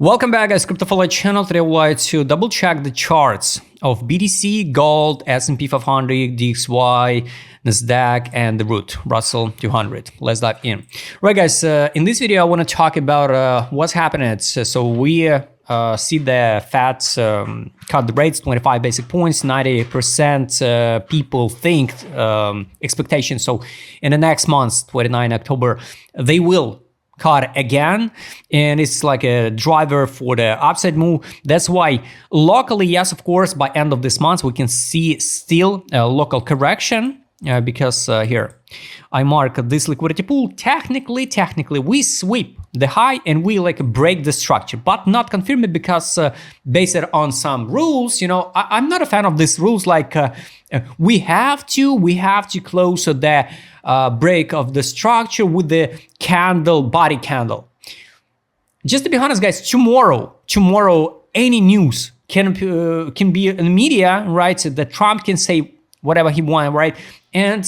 Welcome back, guys. Crypto channel. Today I would like to double check the charts of BTC, gold, S&P 500, DXY, NASDAQ, and the root Russell 200. Let's dive in. Right, guys. In this video, I want to talk about what's happening. So we see the Fed cut the rates 25 basic points. 90% people think expectations. So in the next month, 29 October, they will cut again, and it's like a driver for the upside move. That's why locally, yes, of course, by end of this month we can see still a local correction because here I mark this liquidity pool. Technically we sweep the high and we like break the structure, but not confirm it because based on some rules, you know, I'm not a fan of these rules. Like we have to close the break of the structure with the candle, body candle. Just to be honest, guys, tomorrow any news can be in the media, right? So that Trump can say whatever he wants, right? And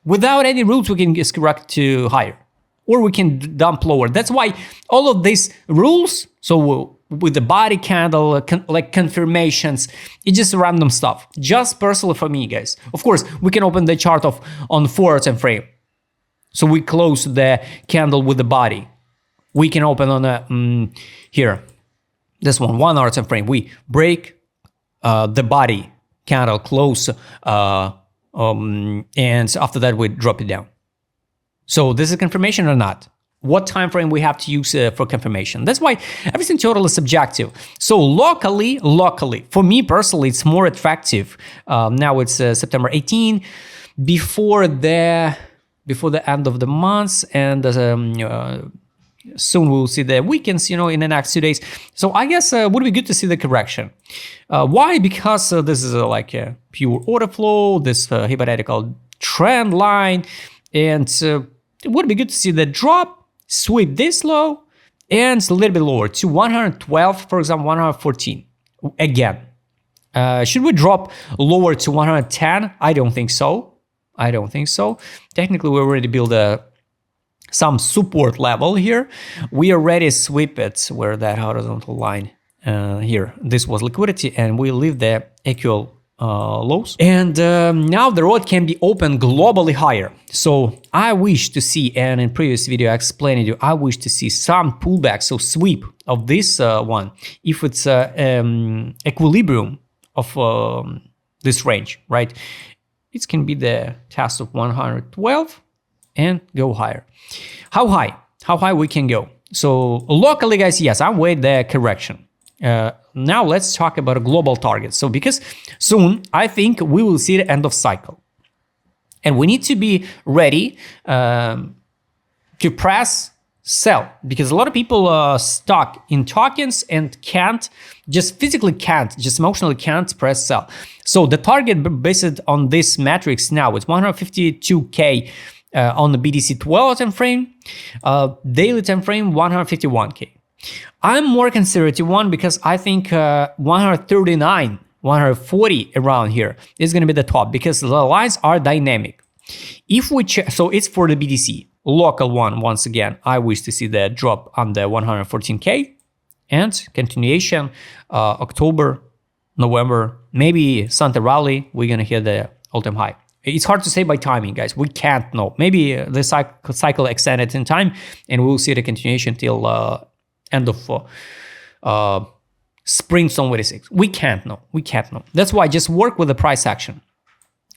without any rules, we can just correct to higher, or we can dump lower. That's why all of these rules, so with the body candle, like confirmations, it's just random stuff. Just personally for me, guys. Of course, we can open the chart on 4 time frame. So we close the candle with the body. We can open on a here, this 1 hour time frame. We break the body candle close, and after that we drop it down. So this is confirmation or not? What time frame we have to use for confirmation? That's why everything totally subjective. So locally, for me personally, it's more attractive. Now it's September 18, before the end of the month, and soon we'll see the weekends, you know, in the next 2 days. So I guess would be good to see the correction. Why? Because this is like a pure order flow, this hypothetical trend line, and it would be good to see the drop, sweep this low, and a little bit lower to 112, for example, 114 again. Should we drop lower to 110? I don't think so. Technically, we already built some support level here. We already sweep it where that horizontal line here. This was liquidity, and we leave the equal lows. And now the road can be open globally higher. So I wish to see, and in previous video I explained to you, I wish to see some pullback, so sweep of this one, if it's equilibrium of this range, right? It can be the test of 112 and go higher. How high we can go? So locally, guys, yes, I'm with the correction. Now let's talk about a global target. So because soon I think we will see the end of cycle, and we need to be ready to press sell, because a lot of people are stuck in tokens and physically can't, just emotionally can't press sell. So the target based on this matrix now is 152K on the BTC 12 time frame, daily time frame 151K. I'm more conservative one because I think 139, 140 around here is going to be the top, because the lines are dynamic. If we check, so it's for the BTC local one. Once again, I wish to see the drop on the 114K and continuation October, November, maybe Santa Rally, we're going to hit the all-time high. It's hard to say by timing, guys. We can't know. Maybe the cycle extended in time, and we'll see the continuation till end of spring 2026. We can't know. That's why just work with the price action.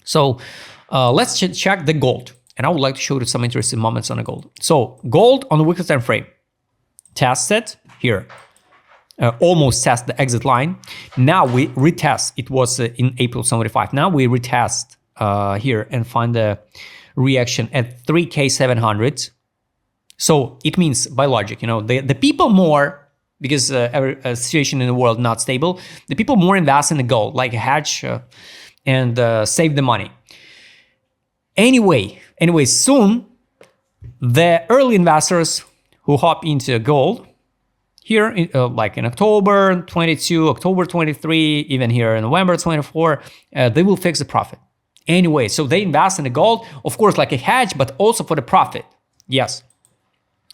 So let's check the gold, and I would like to show you some interesting moments on the gold. So gold on the weekly time frame, tested here, almost test the exit line. Now we retest. It was in April 75. Now we retest here and find the reaction at 3K700. So it means by logic, you know, the people more, because every situation in the world not stable, the people more invest in the gold, like a hedge, and save the money. Anyway, soon the early investors who hop into gold here, like in October 22, October 23, even here in November 24, they will fix the profit. Anyway, so they invest in the gold, of course, like a hedge, but also for the profit. Yes.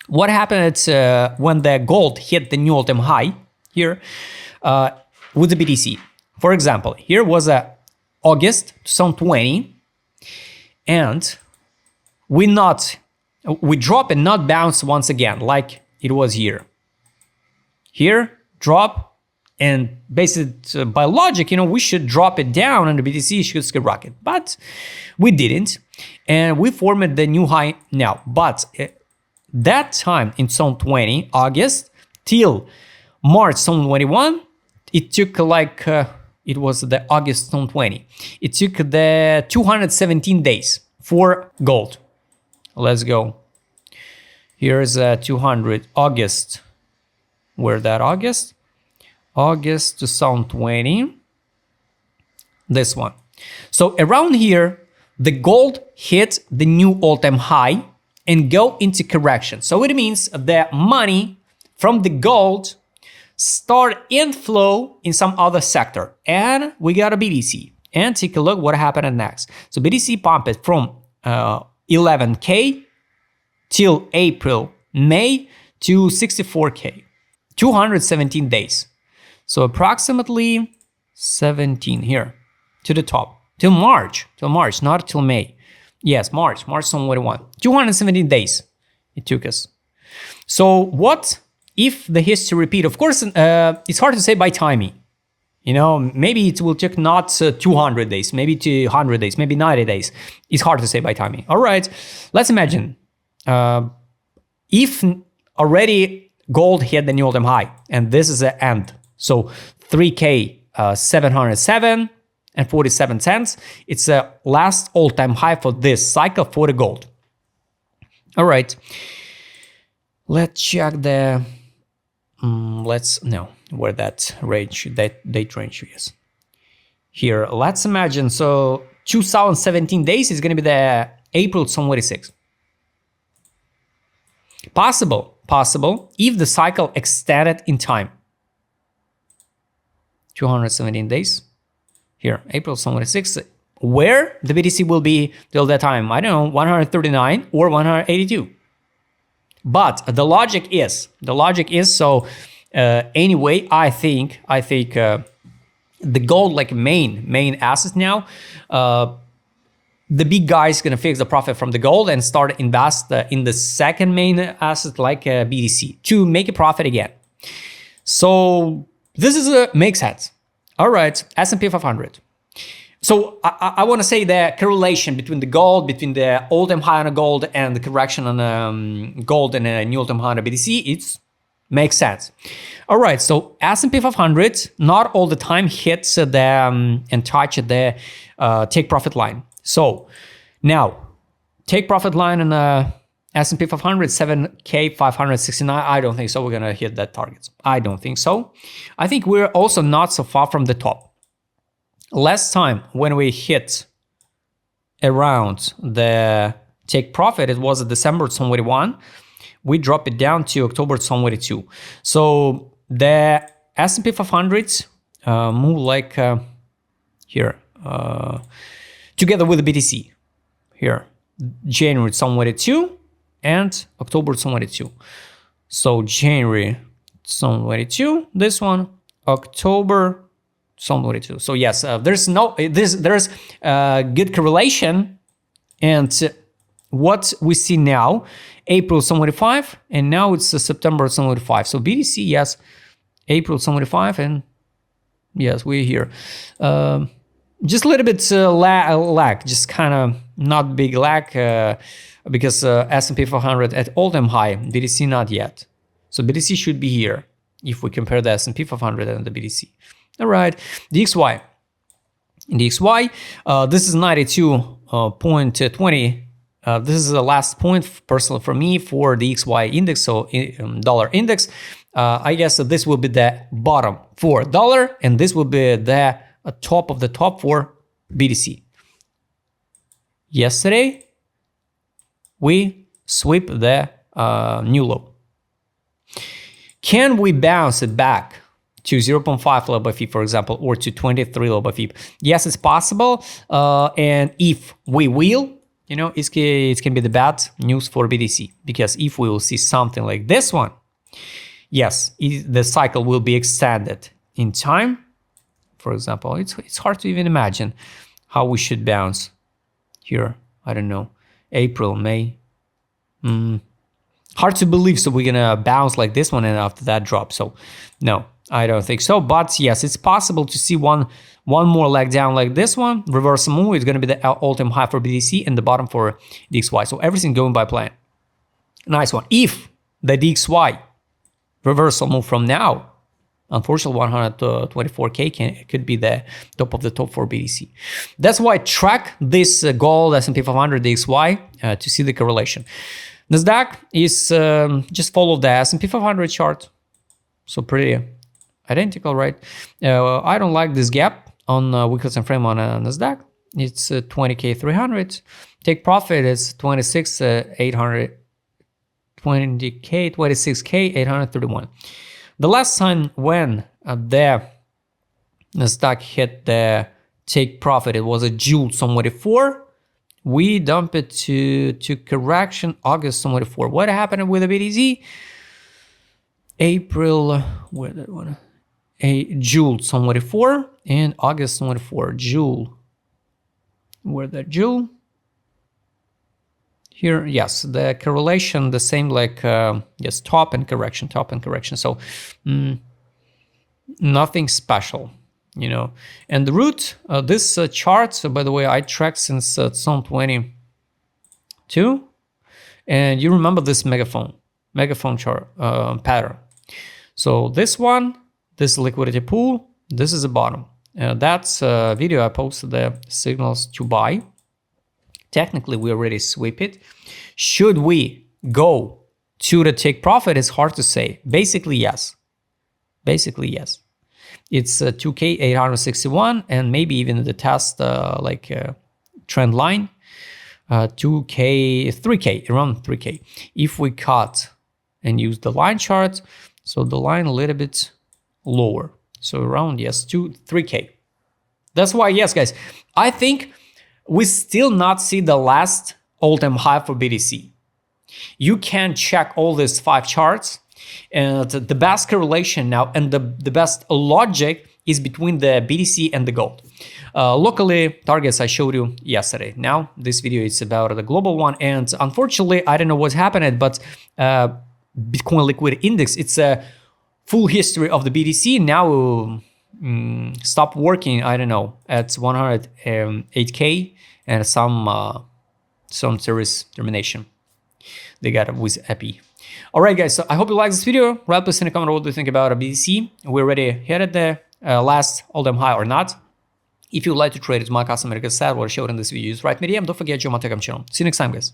What happened when the gold hit the new all-time high here with the BTC? For example, here was August 2020, and we drop and not bounce once again like it was here. Here, drop, and basically by logic, we should drop it down and the BTC should skyrocket, but we didn't, and we formed the new high now. But that time in 2020, August till March 2021, it took like, it was the August 2020. It took the 217 days for gold. Let's go. Here's 200 August. Where that August? August 2020. This one. So around here, the gold hit the new all-time high and go into correction. So it means the money from the gold start inflow in some other sector, and we got a BTC. And take a look what happened next. So BTC pumped from 11K till April, May to 64K, 217 days. So approximately 17 here to the top till March, not till May. Yes, March 2021, 217 days it took us. So what if the history repeat? Of course, it's hard to say by timing. Maybe it will take not 200 days, maybe 200 days, maybe 90 days. It's hard to say by timing. All right, let's imagine if already gold hit the new all-time high, and this is the end. So 3K 707 and 47 cents. It's a last all-time high for this cycle for the gold. All right, let's check the. Where that range, that date range is. Here, let's imagine, so 2017 days is going to be the April 26. Possible, if the cycle extended in time. 217 days. Here, April 26, where the BTC will be till that time, I don't know, 139 or 182. But the logic is so. Anyway, I think the gold like main asset now. The big guy is gonna fix the profit from the gold and start invest in the second main asset like BTC to make a profit again. So this is makes sense. All right, S&P 500. So I want to say the correlation between the gold, between the all-time high on the gold and the correction on gold and a new all-time high on the BTC, it makes sense. All right, so S&P 500 not all the time hits the and touch the take profit line. So now take profit line on S&P 500 7K 569. I don't think so. We're gonna hit that target. I don't think so. I think we're also not so far from the top. Last time when we hit around the take profit, it was December 2021. We dropped it down to October 2022. So the S&P 500 move like here together with the BTC here, January 2022 and October 2022. So January 2022, this one, October 2022. So yes, there's good correlation, and what we see now, April 2025, and now it's September 2025. So BTC, yes, April 2025, and yes, we're here. Just a little bit lag, just kind of not big lag, because S&P 500 at all-time high, BTC not yet. So BTC should be here if we compare the S&P 500 and the BTC. All right, DXY. In DXY, this is 92.20. This is the last point personally for me for the XY index, so dollar index. I guess this will be the bottom for dollar, and this will be the top of the top for BTC. Yesterday, we sweep the new low. Can we bounce it back to 0.5 low by fee, for example, or to 23 low by fee? Yes, it's possible. And if we will, you know, it can be the bad news for BTC, because if we will see something like this one, yes, the cycle will be extended in time. For example, it's hard to even imagine how we should bounce here. I don't know, April, May. Hard to believe. So we're gonna bounce like this one and after that drop. So no, I don't think so. But yes, it's possible to see one more leg down like this one. Reversal move is gonna be the all-time high for BTC and the bottom for DXY. So everything going by plan. Nice one. If the DXY reversal move from now, unfortunately 124k could be the top of the top for BTC. That's why I track this gold S&P 500 DXY to see the correlation. NASDAQ is just follow the S&P 500 chart. So pretty identical, right? I don't like this gap on weekly time frame on NASDAQ. It's 20k 300. Take profit is 800. 20k 26k 831. The last time when the NASDAQ hit the take profit, it was a June 24. We dump it to correction August 24. What happened with the BTC? April, where that one? June 24 and August 24. June, where that June? Here, yes, the correlation the same like yes, top and correction. So nothing special, you know. And the root, this chart, by the way, I tracked since 2022, and you remember this megaphone chart pattern. So this one, this liquidity pool, this is the bottom. That's a video I posted, the signals to buy. Technically, we already sweep it. Should we go to the take profit? It's hard to say. Basically, yes. It's 2K 861 and maybe even the test trend line 2K 3K, around 3K. If we cut and use the line chart, so the line a little bit lower, so around 3K. That's why, yes, guys, I think we still not see the last all-time high for BTC. You can check all these 5 charts, and the best correlation now and the best logic is between the BTC and the gold. Locally targets I showed you yesterday. Now this video is about the global one, and unfortunately I don't know what's happened, but Bitcoin Liquidity Index, it's a full history of the BTC now stopped working, I don't know, at 108k and some serious termination they got with EPI. All right, guys, so I hope you like this video. Write please in the comment what do you think about a BTC. We already hit at the last all-time high or not. If you'd like to trade with my customer, like I said, what I showed in this video, use right medium. Don't forget, join my Telegram channel. See you next time, guys.